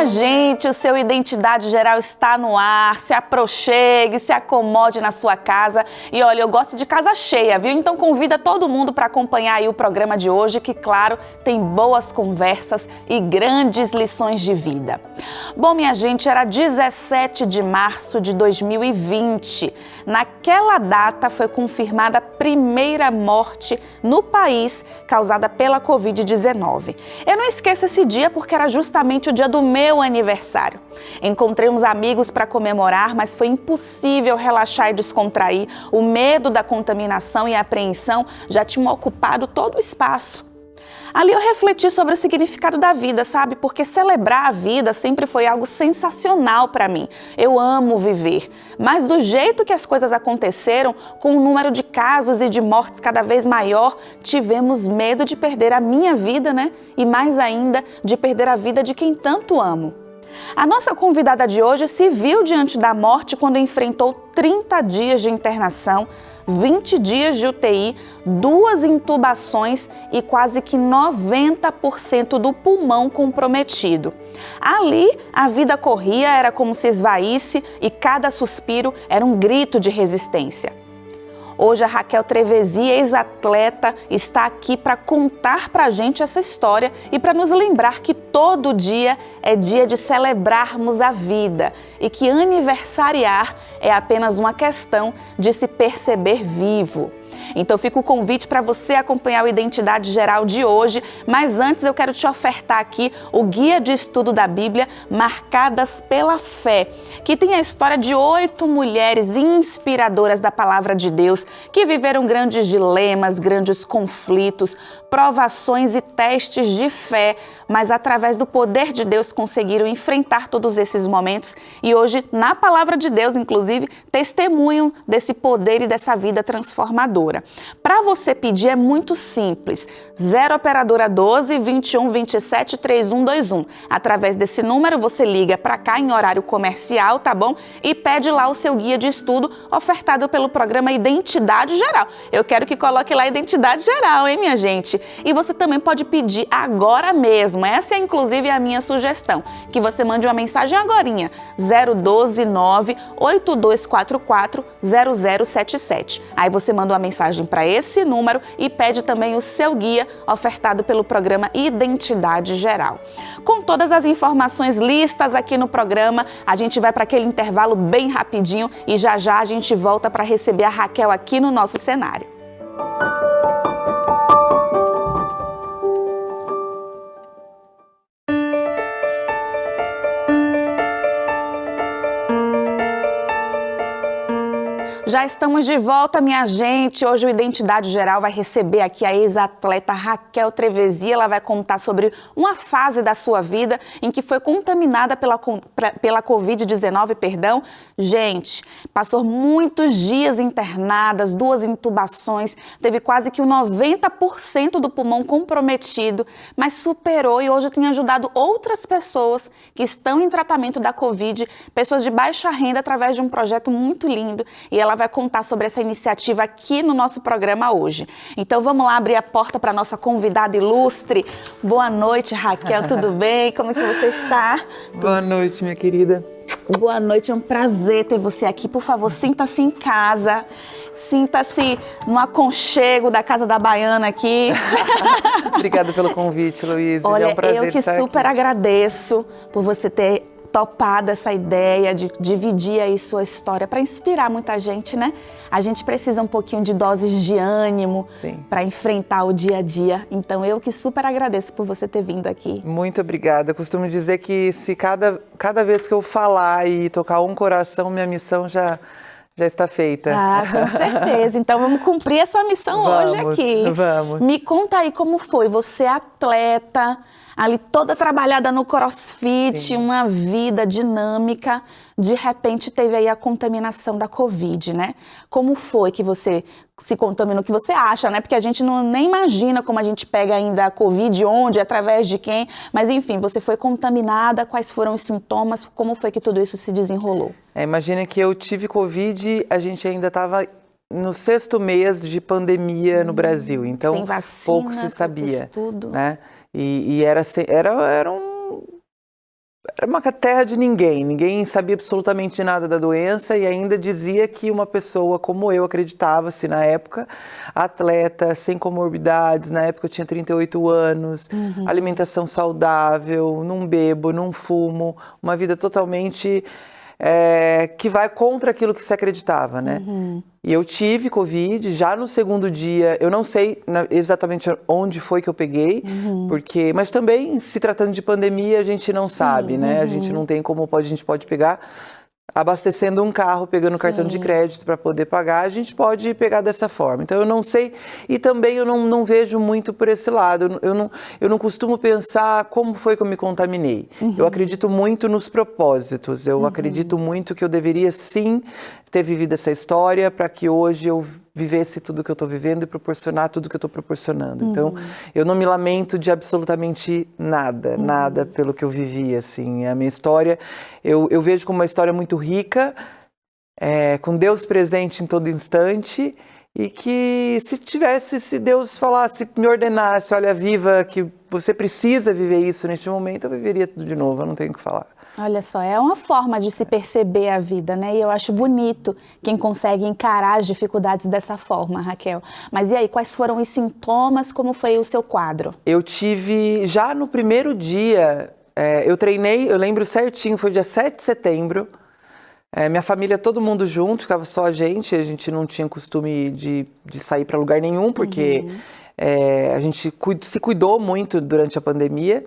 Minha gente, o seu Identidade Geral está no ar. Se aproxime, se acomode na sua casa. E olha, eu gosto de casa cheia, viu? Então convida todo mundo para acompanhar aí o programa de hoje, que, claro, tem boas conversas e grandes lições de vida. Bom, minha gente, era 17 de março de 2020. Naquela data foi confirmada a primeira morte no país causada pela Covid-19. Eu não esqueço esse dia porque era justamente o dia do meu aniversário. Encontrei uns amigos para comemorar, mas foi impossível relaxar e descontrair. O medo da contaminação e a apreensão já tinham ocupado todo o espaço. Ali eu refleti sobre o significado da vida, sabe? Porque celebrar a vida sempre foi algo sensacional para mim. Eu amo viver. Mas do jeito que as coisas aconteceram, com o número de casos e de mortes cada vez maior, tivemos medo de perder a minha vida, né? E mais ainda, de perder a vida de quem tanto amo. A nossa convidada de hoje se viu diante da morte quando enfrentou 30 dias de internação, 20 dias de UTI, 2 intubações e quase que 90% do pulmão comprometido. Ali, a vida corria, era como se esvaísse e cada suspiro era um grito de resistência. Hoje a Raquel Trevesi, ex-atleta, está aqui para contar para a gente essa história e para nos lembrar que todo dia é dia de celebrarmos a vida e que aniversariar é apenas uma questão de se perceber vivo. Então fica o convite para você acompanhar o Identidade Geral de hoje, mas antes eu quero te ofertar aqui o Guia de Estudo da Bíblia Marcadas pela Fé, que tem a história de 8 mulheres inspiradoras da Palavra de Deus que viveram grandes dilemas, grandes conflitos, provações e testes de fé, mas através do poder de Deus conseguiram enfrentar todos esses momentos e hoje, na Palavra de Deus, inclusive, testemunham desse poder e dessa vida transformadora. Para você pedir é muito simples, 0 operadora 12 21 27 3121. Através desse número você liga para cá em horário comercial, tá bom? E pede lá o seu guia de estudo ofertado pelo programa Identidade Geral. Eu quero que coloque lá Identidade Geral, hein, minha gente? E você também pode pedir agora mesmo, essa é inclusive a minha sugestão, que você mande uma mensagem agorinha, 012 9 8244 0077. Aí você manda uma mensagem para esse número e pede também o seu guia ofertado pelo programa Identidade Geral. Com todas as informações listas aqui no programa, a gente vai para aquele intervalo bem rapidinho e já já a gente volta para receber a Raquel aqui no nosso cenário. Já estamos de volta, minha gente. Hoje o Identidade Geral vai receber aqui a ex-atleta Raquel Trevesi. Ela vai contar sobre uma fase da sua vida em que foi contaminada pela Covid-19, perdão. Gente, passou muitos dias internadas, 2 intubações, teve quase que 90% do pulmão comprometido, mas superou e hoje tem ajudado outras pessoas que estão em tratamento da Covid, pessoas de baixa renda, através de um projeto muito lindo. E ela vai contar sobre essa iniciativa aqui no nosso programa hoje. Então vamos lá abrir a porta para a nossa convidada ilustre. Boa noite, Raquel, tudo bem? Como é que você está? Boa noite, minha querida. Boa noite, é um prazer ter você aqui. Por favor, sinta-se em casa, sinta-se no aconchego da Casa da Baiana aqui. Obrigada pelo convite, Luiz. Olha, é um prazer eu que estar super aqui. agradeço por você ter topado essa ideia de dividir aí sua história para inspirar muita gente, né? A gente precisa um pouquinho de doses de ânimo para enfrentar o dia a dia. Então, eu que super agradeço por você ter vindo aqui. Muito obrigada. Eu costumo dizer que se cada vez que eu falar e tocar um coração, minha missão já está feita. Ah, com certeza. Então, vamos cumprir essa missão hoje aqui. Vamos. Me conta aí como foi. Você é atleta, ali toda trabalhada no CrossFit, Sim. uma vida dinâmica, de repente teve aí a contaminação da Covid, né? Como foi que você se contaminou? O que você acha, né? Porque a gente nem imagina como a gente pega ainda a Covid, onde, através de quem, mas enfim, você foi contaminada, quais foram os sintomas, como foi que tudo isso se desenrolou? Imagina que eu tive Covid, a gente ainda estava no 6º mês de pandemia no Brasil, então sem vacina, pouco se sabia, tudo. né? E era era uma terra de ninguém. Ninguém sabia absolutamente nada da doença e ainda dizia que uma pessoa como eu acreditava-se na época, atleta, sem comorbidades, na época eu tinha 38 anos, alimentação saudável, não bebo, não fumo, uma vida totalmente que vai contra aquilo que se acreditava, né? E eu tive Covid já no segundo dia, eu não sei exatamente onde foi que eu peguei, mas também se tratando de pandemia a gente não sabe, né? A gente não tem como a gente pode pegar abastecendo um carro, pegando cartão de crédito para poder pagar, a gente pode pegar dessa forma. Então eu não sei, e também eu não vejo muito por esse lado, eu não costumo pensar como foi que eu me contaminei. Eu acredito muito nos propósitos, eu acredito muito que eu deveria sim ter vivido essa história para que hoje eu vivesse tudo que eu estou vivendo e proporcionar tudo que eu estou proporcionando. Então, eu não me lamento de absolutamente nada, nada pelo que eu vivi, assim. A minha história, eu vejo como uma história muito rica, com Deus presente em todo instante, e que se Deus falasse, me ordenasse, olha, viva, que você precisa viver isso neste momento, eu viveria tudo de novo, eu não tenho o que falar. Olha só, é uma forma de se perceber a vida, né? E eu acho bonito quem consegue encarar as dificuldades dessa forma, Raquel. Mas e aí, quais foram os sintomas? Como foi o seu quadro? Eu tive, já no primeiro dia, eu treinei, eu lembro certinho, foi dia 7 de setembro. Minha família, todo mundo junto, ficava só a gente não tinha costume de sair para lugar nenhum, porque a gente se cuidou muito durante a pandemia.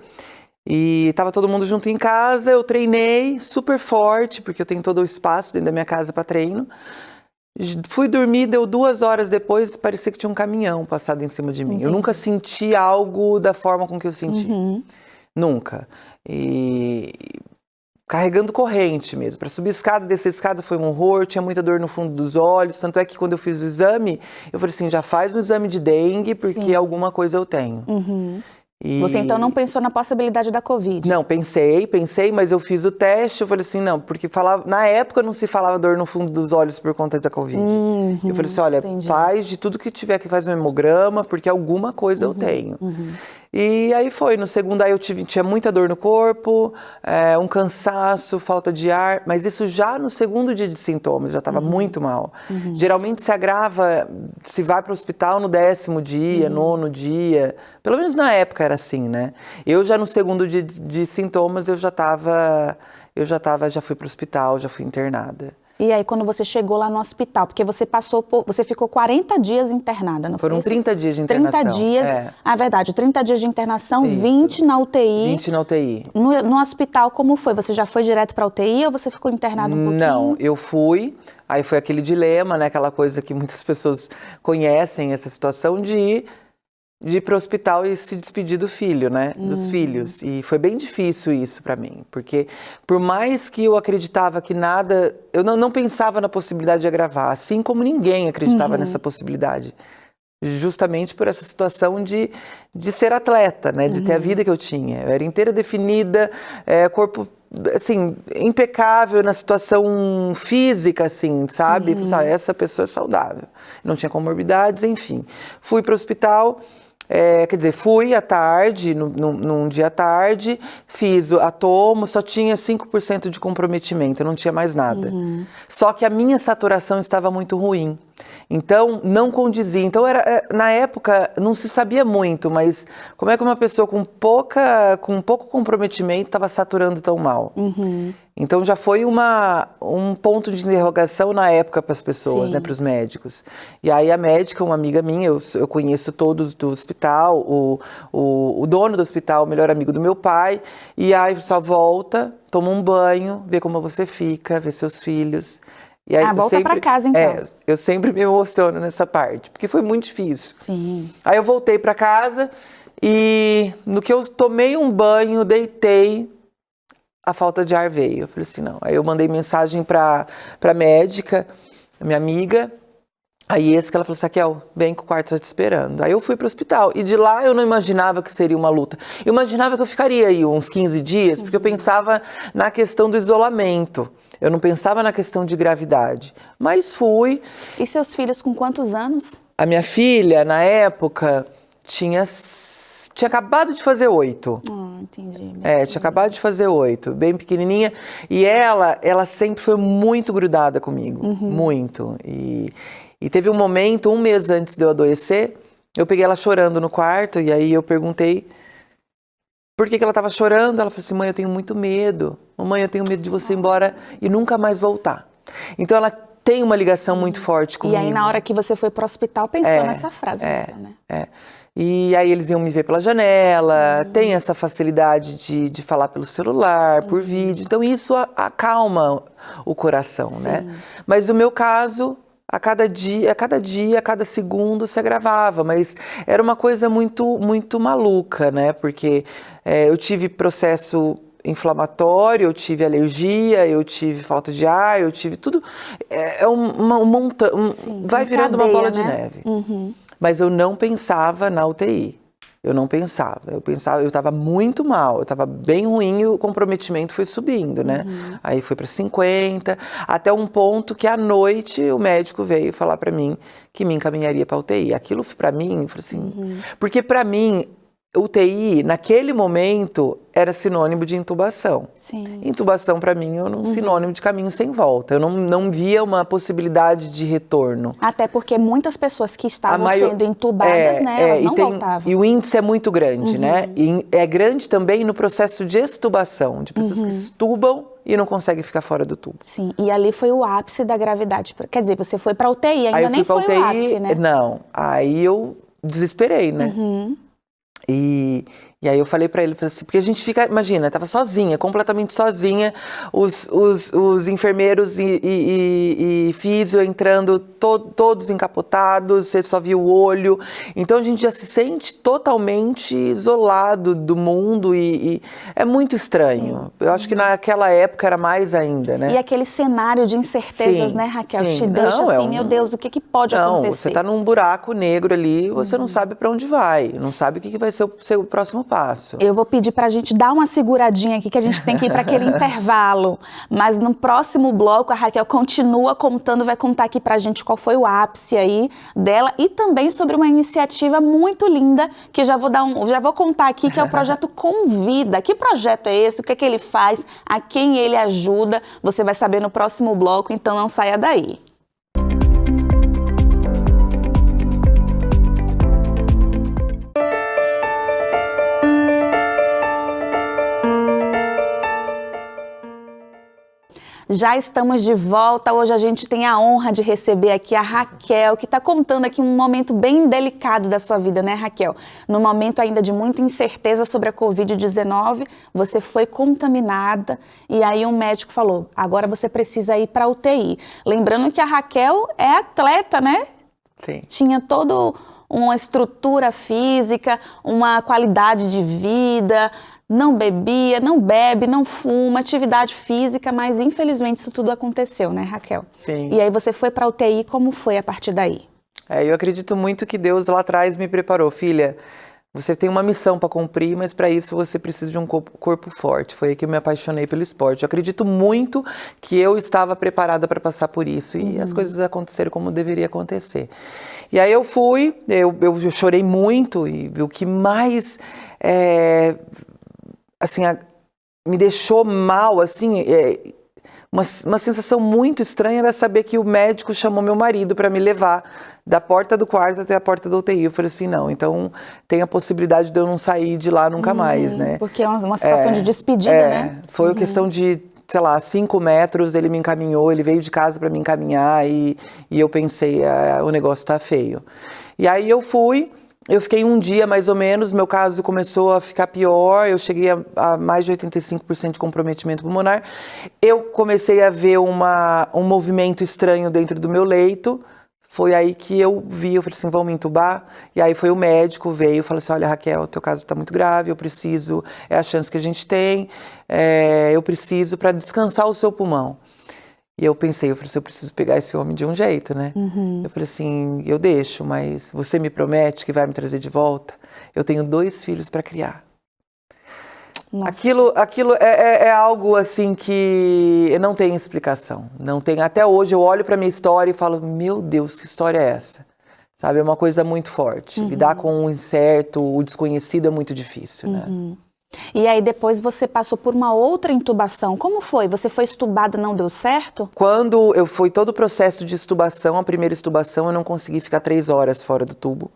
E estava todo mundo junto em casa, eu treinei super forte, porque eu tenho todo o espaço dentro da minha casa para treino. Fui dormir, deu 2 horas depois, parecia que tinha um caminhão passado em cima de mim. Eu nunca senti algo da forma com que eu senti. Nunca. E carregando corrente mesmo. Para subir escada, descer escada foi um horror, tinha muita dor no fundo dos olhos. Tanto é que quando eu fiz o exame, eu falei assim, já faz um exame de dengue, porque alguma coisa eu tenho. Você então não pensou na possibilidade da Covid? Não, pensei, mas eu fiz o teste, eu falei assim, não, porque na época não se falava dor no fundo dos olhos por conta da Covid. Eu falei assim, olha, faz de tudo que tiver que faz um hemograma, porque alguma coisa eu tenho. E aí foi, no segundo aí eu tinha muita dor no corpo, um cansaço, falta de ar, mas isso já no segundo dia de sintomas, já estava muito mal. Geralmente se agrava, se vai para o hospital no 10º dia, 9º dia, pelo menos na época era assim, né? Eu já no segundo dia de sintomas, já fui para o hospital, já fui internada. E aí, quando você chegou lá no hospital, porque você ficou 40 dias internada, não foi isso? Foram 30 dias de internação. 30 dias, verdade, 30 dias de internação, isso. 20 na UTI. 20 na UTI. No hospital, como foi? Você já foi direto para a UTI ou você ficou internado um pouquinho? Não, eu fui, aí foi aquele dilema, né, aquela coisa que muitas pessoas conhecem, essa situação de ir para o hospital e se despedir do filho, né, dos filhos. E foi bem difícil isso para mim, porque por mais que eu acreditava que nada, eu não pensava na possibilidade de agravar, assim como ninguém acreditava nessa possibilidade. Justamente por essa situação de ser atleta, né, de ter a vida que eu tinha. Eu era inteira definida, corpo, assim, impecável na situação física, assim, sabe? Essa pessoa é saudável. Não tinha comorbidades, enfim. Fui para o hospital. Quer dizer, fui à tarde, num dia à tarde, fiz a tomo, só tinha 5% de comprometimento, não tinha mais nada. Só que a minha saturação estava muito ruim, então não condizia. Então, na época, não se sabia muito, mas como é que uma pessoa com pouco comprometimento estava saturando tão mal? Então já foi um ponto de interrogação na época para as pessoas, né, para os médicos. E aí a médica, uma amiga minha, eu conheço todos do hospital, o dono do hospital, o melhor amigo do meu pai, e aí só volta, toma um banho, vê como você fica, vê seus filhos. E aí volta para casa então. Eu sempre me emociono nessa parte, porque foi muito difícil. Sim. Aí eu voltei para casa e no que eu tomei um banho, deitei, a falta de ar veio. Eu falei assim, não. Aí eu mandei mensagem pra médica, minha amiga. Aí que ela falou assim, Raquel, vem que o quarto tá te esperando. Aí eu fui pro hospital. E de lá eu não imaginava que seria uma luta. Eu imaginava que eu ficaria aí uns 15 dias, porque eu pensava na questão do isolamento. Eu não pensava na questão de gravidade. Mas fui. E seus filhos com quantos anos? A minha filha, na época, tinha acabado de fazer 8. entendi. Tinha acabado de fazer 8, bem pequenininha. E ela sempre foi muito grudada comigo, muito. E teve um momento, 1 mês antes de eu adoecer, eu peguei ela chorando no quarto, e aí eu perguntei por que ela estava chorando. Ela falou assim, mãe, eu tenho muito medo. Mamãe, eu tenho medo de você ir embora e nunca mais voltar. Então ela tem uma ligação muito forte comigo. E aí na hora que você foi para o hospital, pensou nessa frase dela, né? E aí eles iam me ver pela janela, tem essa facilidade de falar pelo celular, por vídeo. Então isso acalma o coração, né? Mas no meu caso, a cada dia, a cada segundo se agravava, mas era uma coisa muito, muito maluca, né? Porque eu tive processo inflamatório, eu tive alergia, eu tive falta de ar, eu tive tudo. Vai virando uma bola de neve. Mas eu não pensava na UTI. Eu não pensava. Eu estava muito mal, eu estava bem ruim e o comprometimento foi subindo, né? Aí foi para 50, até um ponto que à noite o médico veio falar para mim que me encaminharia para UTI. Aquilo para mim, eu falei assim, porque para mim UTI, naquele momento, era sinônimo de intubação. Sim. Intubação, para mim, era um sinônimo de caminho sem volta. Eu não via uma possibilidade de retorno. Até porque muitas pessoas que estavam sendo intubadas, né, elas não voltavam. E o índice é muito grande, né? E é grande também no processo de extubação, de pessoas que extubam e não conseguem ficar fora do tubo. Sim, e ali foi o ápice da gravidade. Quer dizer, você foi para UTI, ainda nem foi o ápice, né? Não, aí eu desesperei, né? E aí eu falei pra ele, assim, porque a gente fica, imagina, tava sozinha, completamente sozinha, os enfermeiros e físio entrando todos encapotados, você só via o olho, então a gente já se sente totalmente isolado do mundo e é muito estranho. Eu acho que naquela época era mais ainda, né? E aquele cenário de incertezas, né, Raquel, que te deixa assim, meu Deus, o que pode acontecer? Você tá num buraco negro ali, você não sabe pra onde vai, não sabe o que vai ser o seu próximo passo. Eu vou pedir pra gente dar uma seguradinha aqui, que a gente tem que ir para aquele intervalo. Mas no próximo bloco, a Raquel continua contando, vai contar aqui pra gente qual foi o ápice aí dela e também sobre uma iniciativa muito linda, que já vou contar aqui, que é o projeto Convida. Que projeto é esse? O que é que ele faz? A quem ele ajuda? Você vai saber no próximo bloco, então não saia daí. Já estamos de volta, hoje a gente tem a honra de receber aqui a Raquel, que está contando aqui um momento bem delicado da sua vida, né, Raquel? No momento ainda de muita incerteza sobre a Covid-19, você foi contaminada e aí um médico falou, agora você precisa ir para a UTI. Lembrando que a Raquel é atleta, né? Sim. Tinha todo uma estrutura física, uma qualidade de vida, não bebia, não bebe, não fuma, atividade física, mas infelizmente isso tudo aconteceu, né, Raquel? Sim. E aí você foi para a UTI, como foi a partir daí? Eu acredito muito que Deus lá atrás me preparou. Filha, você tem uma missão para cumprir, mas para isso você precisa de um corpo forte. Foi aí que eu me apaixonei pelo esporte. Eu acredito muito que eu estava preparada para passar por isso e as coisas aconteceram como deveria acontecer. E aí eu fui, eu chorei muito e o que mais me deixou mal, assim, uma sensação muito estranha era saber que o médico chamou meu marido para me levar da porta do quarto até a porta da UTI. Eu falei assim, não, então tem a possibilidade de eu não sair de lá nunca mais, né? Porque é uma situação de despedida, né? Foi questão de, sei lá, 5 metros, ele me encaminhou, ele veio de casa para me encaminhar e eu pensei, o negócio tá feio. E aí eu fui, eu fiquei um dia mais ou menos, meu caso começou a ficar pior, eu cheguei a mais de 85% de comprometimento pulmonar. Eu comecei a ver um movimento estranho dentro do meu leito, foi aí que eu falei assim, vamos me entubar? E aí foi o médico, veio e falou assim, olha Raquel, o teu caso está muito grave, eu preciso, é a chance que a gente tem, eu preciso para descansar o seu pulmão. E eu falei assim, eu preciso pegar esse homem de um jeito, né? Eu falei assim, eu deixo, mas você me promete que vai me trazer de volta? Eu tenho 2 filhos para criar. Nossa. Aquilo é algo assim que não tem explicação. Não tem. Até hoje eu olho para minha história e falo, meu Deus, que história é essa? Sabe, é uma coisa muito forte. Lidar com o incerto, o desconhecido é muito difícil, né? E aí depois você passou por uma outra intubação. Como foi? Você foi estubada, não deu certo? Quando eu fui todo o processo de estubação, a primeira estubação, eu não consegui ficar 3 horas fora do tubo.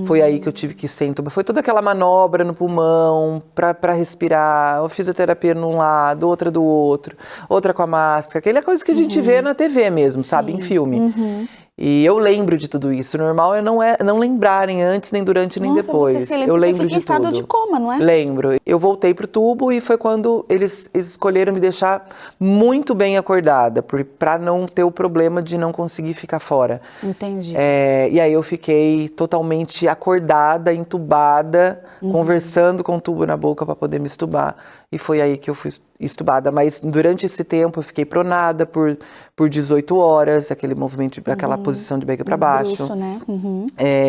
Foi aí que eu tive que ser entubada. Foi toda aquela manobra no pulmão para respirar, a fisioterapia num lado, outra do outro, outra com a máscara, aquela coisa que a gente vê na TV mesmo, sabe, em filme. E eu lembro de tudo isso. O normal é não lembrarem antes, nem durante, nem depois. Você se lembra, eu você lembro fica em de tudo. estado de coma, não é? Lembro. Eu voltei pro tubo e foi quando eles escolheram me deixar muito bem acordada, para não ter o problema de não conseguir ficar fora. Entendi. E aí eu fiquei totalmente acordada, entubada, conversando com o tubo na boca para poder me estubar. E foi aí que eu fui estubada. Mas durante esse tempo eu fiquei pronada por 18 horas, aquele movimento, aquela posição de barriga para baixo. Bruxo, né?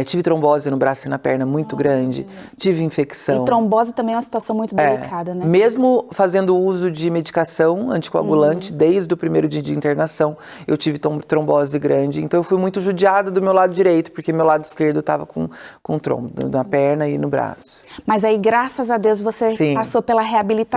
Tive trombose no braço e na perna muito grande, tive infecção. E trombose também é uma situação muito delicada, né? Mesmo fazendo uso de medicação anticoagulante, desde o primeiro dia de internação, eu tive trombose grande. Então eu fui muito judiada do meu lado direito, porque meu lado esquerdo estava com trombo na perna e no braço. Mas aí, graças a Deus, você Sim. passou pela reabilitação.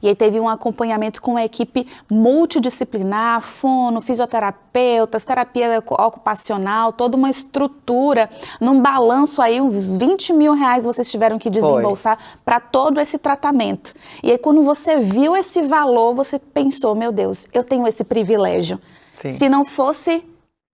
E aí teve um acompanhamento com uma equipe multidisciplinar, fono, fisioterapeutas, terapia ocupacional, toda uma estrutura, num balanço aí, uns 20 mil reais vocês tiveram que desembolsar para todo esse tratamento. E aí quando você viu esse valor, você pensou, meu Deus, eu tenho esse privilégio. Sim. Se não fosse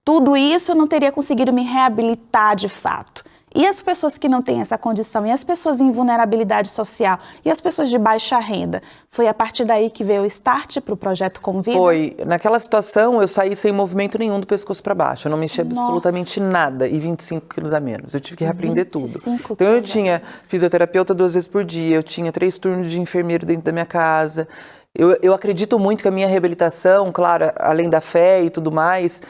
tudo isso, eu não teria conseguido me reabilitar de fato. E as pessoas que não têm essa condição, e as pessoas em vulnerabilidade social, e as pessoas de baixa renda, foi a partir daí que veio o start para o Projeto Convida? Foi. Naquela situação, eu saí sem movimento nenhum do pescoço para baixo. Eu não mexi absolutamente nada e 25 quilos a menos. Eu tive que reaprender tudo. Então eu tinha fisioterapeuta 2 vezes por dia, eu tinha 3 turnos de enfermeiro dentro da minha casa. Eu acredito muito que a minha reabilitação, claro, além da fé e tudo mais,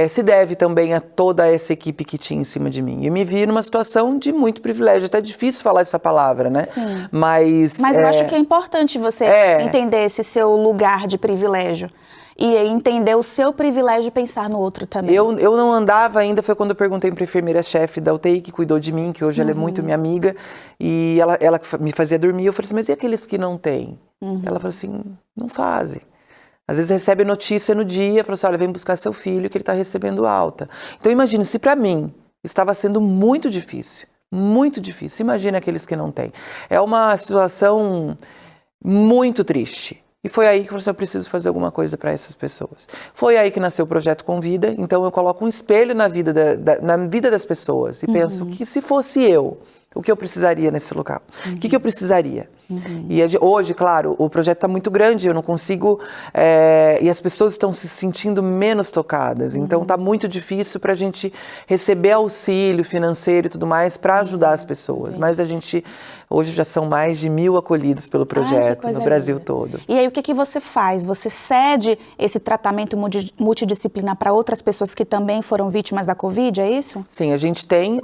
se deve também a toda essa equipe que tinha em cima de mim. Eu me vi numa situação de muito privilégio, até difícil falar essa palavra, né? Sim. Mas eu acho que é importante você entender esse seu lugar de privilégio. E entender o seu privilégio e pensar no outro também. Eu não andava ainda, foi quando eu perguntei para a enfermeira-chefe da UTI, que cuidou de mim, que hoje ela é muito minha amiga, e ela me fazia dormir. Eu falei assim, mas e aqueles que não têm? Ela falou assim, não fazem. Às vezes recebe notícia no dia, falou assim, olha, vem buscar seu filho que ele está recebendo alta. Então imagina, se para mim estava sendo muito difícil, imagina aqueles que não têm. É uma situação muito triste. E foi aí que eu falei assim, eu preciso fazer alguma coisa para essas pessoas. Foi aí que nasceu o Projeto Convida, então eu coloco um espelho na vida, na vida das pessoas e penso que se fosse eu, o que eu precisaria nesse local? O que eu precisaria? E hoje, claro, o projeto está muito grande, eu não consigo, e as pessoas estão se sentindo menos tocadas, então está muito difícil para a gente receber auxílio financeiro e tudo mais para ajudar as pessoas, mas a gente, hoje já são mais de 1.000 acolhidos pelo projeto no Brasil todo. E aí o que você faz? Você cede esse tratamento multidisciplinar para outras pessoas que também foram vítimas da Covid, é isso? Sim, a gente tem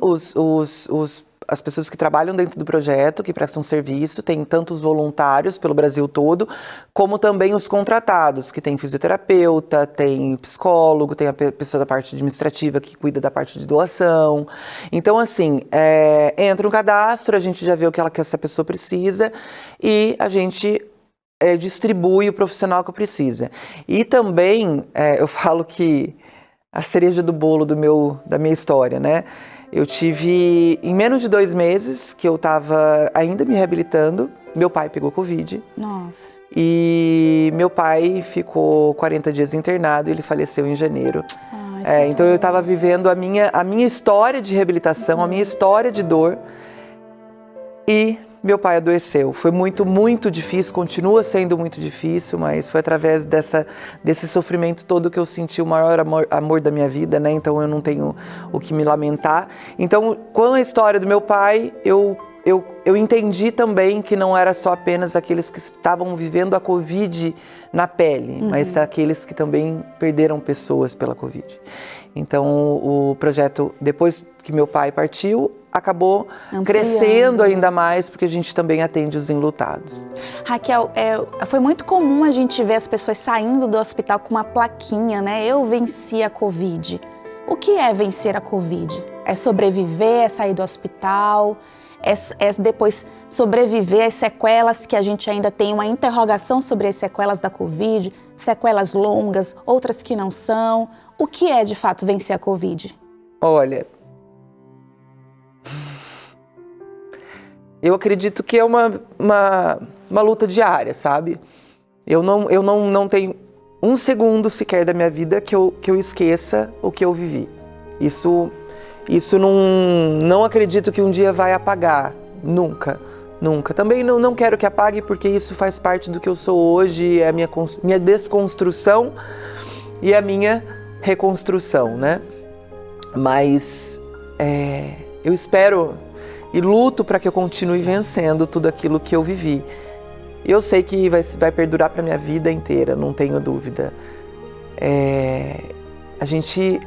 as pessoas que trabalham dentro do projeto, que prestam serviço, tem tanto os voluntários pelo Brasil todo, como também os contratados, que tem fisioterapeuta, tem psicólogo, tem a pessoa da parte administrativa que cuida da parte de doação. Então, assim, entra um cadastro, a gente já vê o que essa pessoa precisa e a gente distribui o profissional que precisa. E também, eu falo que a cereja do bolo da minha história, né? Eu tive, em menos de 2 meses, que eu estava ainda me reabilitando, meu pai pegou Covid. Nossa. E meu pai ficou 40 dias internado e ele faleceu em janeiro. Então eu estava vivendo a minha história de reabilitação, a minha história de dor. E meu pai adoeceu. Foi muito, muito difícil, continua sendo muito difícil, mas foi através desse sofrimento todo que eu senti o maior amor da minha vida, né? Então eu não tenho o que me lamentar. Então, com a história do meu pai, eu entendi também que não era só apenas aqueles que estavam vivendo a Covid na pele, mas aqueles que também perderam pessoas pela Covid. Então, o projeto, depois que meu pai partiu, acabou crescendo ainda mais, porque a gente também atende os enlutados. Raquel, foi muito comum a gente ver as pessoas saindo do hospital com uma plaquinha, né? Eu venci a Covid. O que é vencer a Covid? É sobreviver, é sair do hospital? depois sobreviver às sequelas, que a gente ainda tem uma interrogação sobre as sequelas da Covid, sequelas longas, outras que não são. O que é, de fato, vencer a Covid? Olha, eu acredito que é uma luta diária, sabe? Eu não tenho um segundo sequer da minha vida que eu esqueça o que eu vivi. Isso não acredito que um dia vai apagar, nunca. Também não quero que apague, porque isso faz parte do que eu sou hoje, é a minha desconstrução e a minha reconstrução, né? Mas eu espero e luto para que eu continue vencendo tudo aquilo que eu vivi. Eu sei que vai perdurar para minha vida inteira, não tenho dúvida. A gente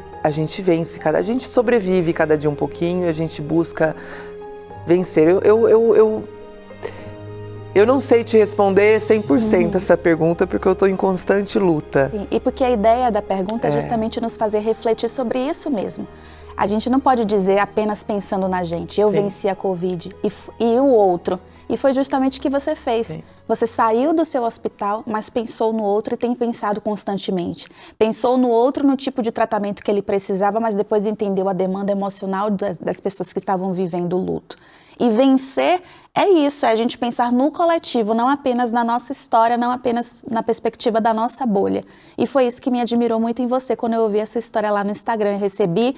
vence, a gente sobrevive cada dia um pouquinho, a gente busca vencer. Eu não sei te responder 100% essa pergunta, porque eu estou em constante luta. Sim, e porque a ideia da pergunta é justamente nos fazer refletir sobre isso mesmo. A gente não pode dizer apenas pensando na gente, eu venci a Covid e o outro. E foi justamente o que você fez. Sim. Você saiu do seu hospital, mas pensou no outro e tem pensado constantemente. Pensou no outro, no tipo de tratamento que ele precisava, mas depois entendeu a demanda emocional das pessoas que estavam vivendo o luto. E vencer é isso, é a gente pensar no coletivo, não apenas na nossa história, não apenas na perspectiva da nossa bolha. E foi isso que me admirou muito em você quando eu ouvi a sua história lá no Instagram. Eu recebi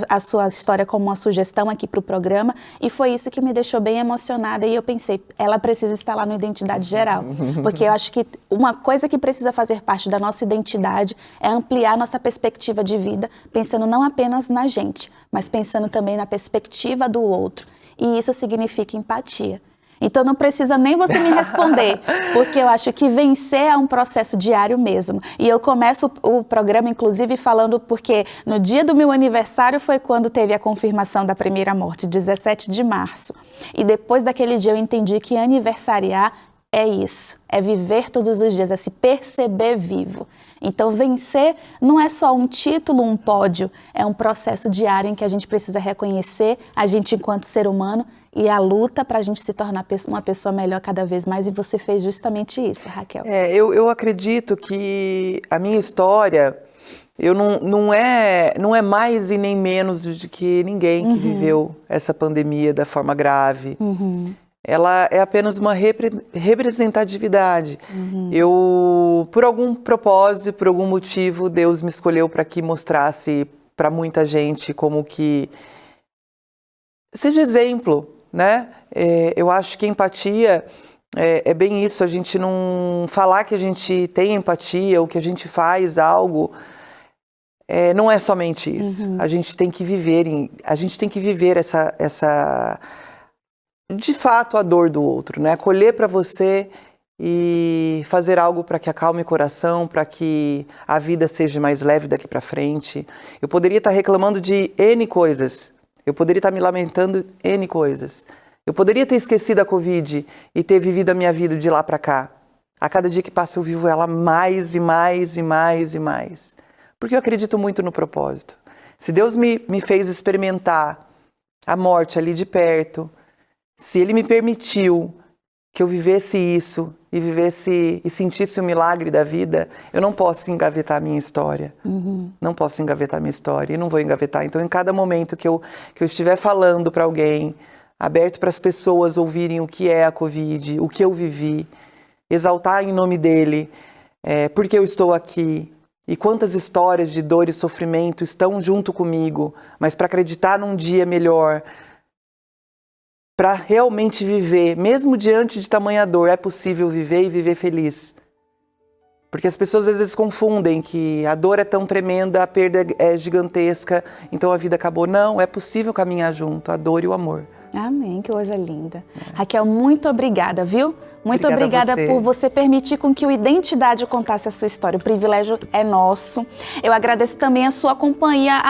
a sua história como uma sugestão aqui para o programa e foi isso que me deixou bem emocionada. E eu pensei, ela precisa estar lá no Identidade Geral, porque eu acho que uma coisa que precisa fazer parte da nossa identidade é ampliar nossa perspectiva de vida, pensando não apenas na gente, mas pensando também na perspectiva do outro. E isso significa empatia. Então não precisa nem você me responder, porque eu acho que vencer é um processo diário mesmo. E eu começo o programa, inclusive, falando porque no dia do meu aniversário foi quando teve a confirmação da primeira morte, 17 de março. E depois daquele dia eu entendi que aniversariar é isso, é viver todos os dias, é se perceber vivo. Então vencer não é só um título, um pódio, é um processo diário em que a gente precisa reconhecer a gente enquanto ser humano e a luta para a gente se tornar uma pessoa melhor cada vez mais, e você fez justamente isso, Raquel. Eu acredito que a minha história não é mais e nem menos do que ninguém que viveu essa pandemia da forma grave. Ela é apenas uma representatividade. Por algum propósito, por algum motivo, Deus me escolheu para que mostrasse para muita gente como que seja exemplo, né? Eu acho que empatia é bem isso, a gente não falar que a gente tem empatia ou que a gente faz algo, não é somente isso. A gente tem que viver essa de fato a dor do outro, né? Acolher para você e fazer algo para que acalme o coração, para que a vida seja mais leve daqui para frente. Eu poderia estar reclamando de N coisas, eu poderia estar me lamentando N coisas, eu poderia ter esquecido a Covid e ter vivido a minha vida de lá para cá. A cada dia que passa eu vivo ela mais e mais e mais e mais, porque eu acredito muito no propósito. Se Deus me fez experimentar a morte ali de perto, se Ele me permitiu que eu vivesse isso e sentisse o milagre da vida, eu não posso engavetar a minha história. Não posso engavetar a minha história e não vou engavetar. Então, em cada momento que eu estiver falando para alguém, aberto para as pessoas ouvirem o que é a Covid, o que eu vivi, exaltar em nome dEle, porque eu estou aqui. E quantas histórias de dor e sofrimento estão junto comigo, mas para acreditar num dia melhor, para realmente viver, mesmo diante de tamanha dor, é possível viver e viver feliz. Porque as pessoas às vezes confundem que a dor é tão tremenda, a perda é gigantesca, então a vida acabou. Não, é possível caminhar junto, a dor e o amor. Amém, que coisa linda. Raquel, muito obrigada, viu? Muito Obrigada por você permitir com que o Identidade contasse a sua história. O privilégio é nosso. Eu agradeço também a sua companhia.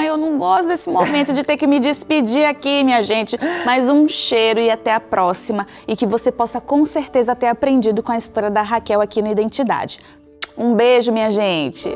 Eu não gosto desse momento de ter que me despedir aqui, minha gente. Mas um cheiro e até a próxima. E que você possa com certeza ter aprendido com a história da Raquel aqui no Identidade. Um beijo, minha gente.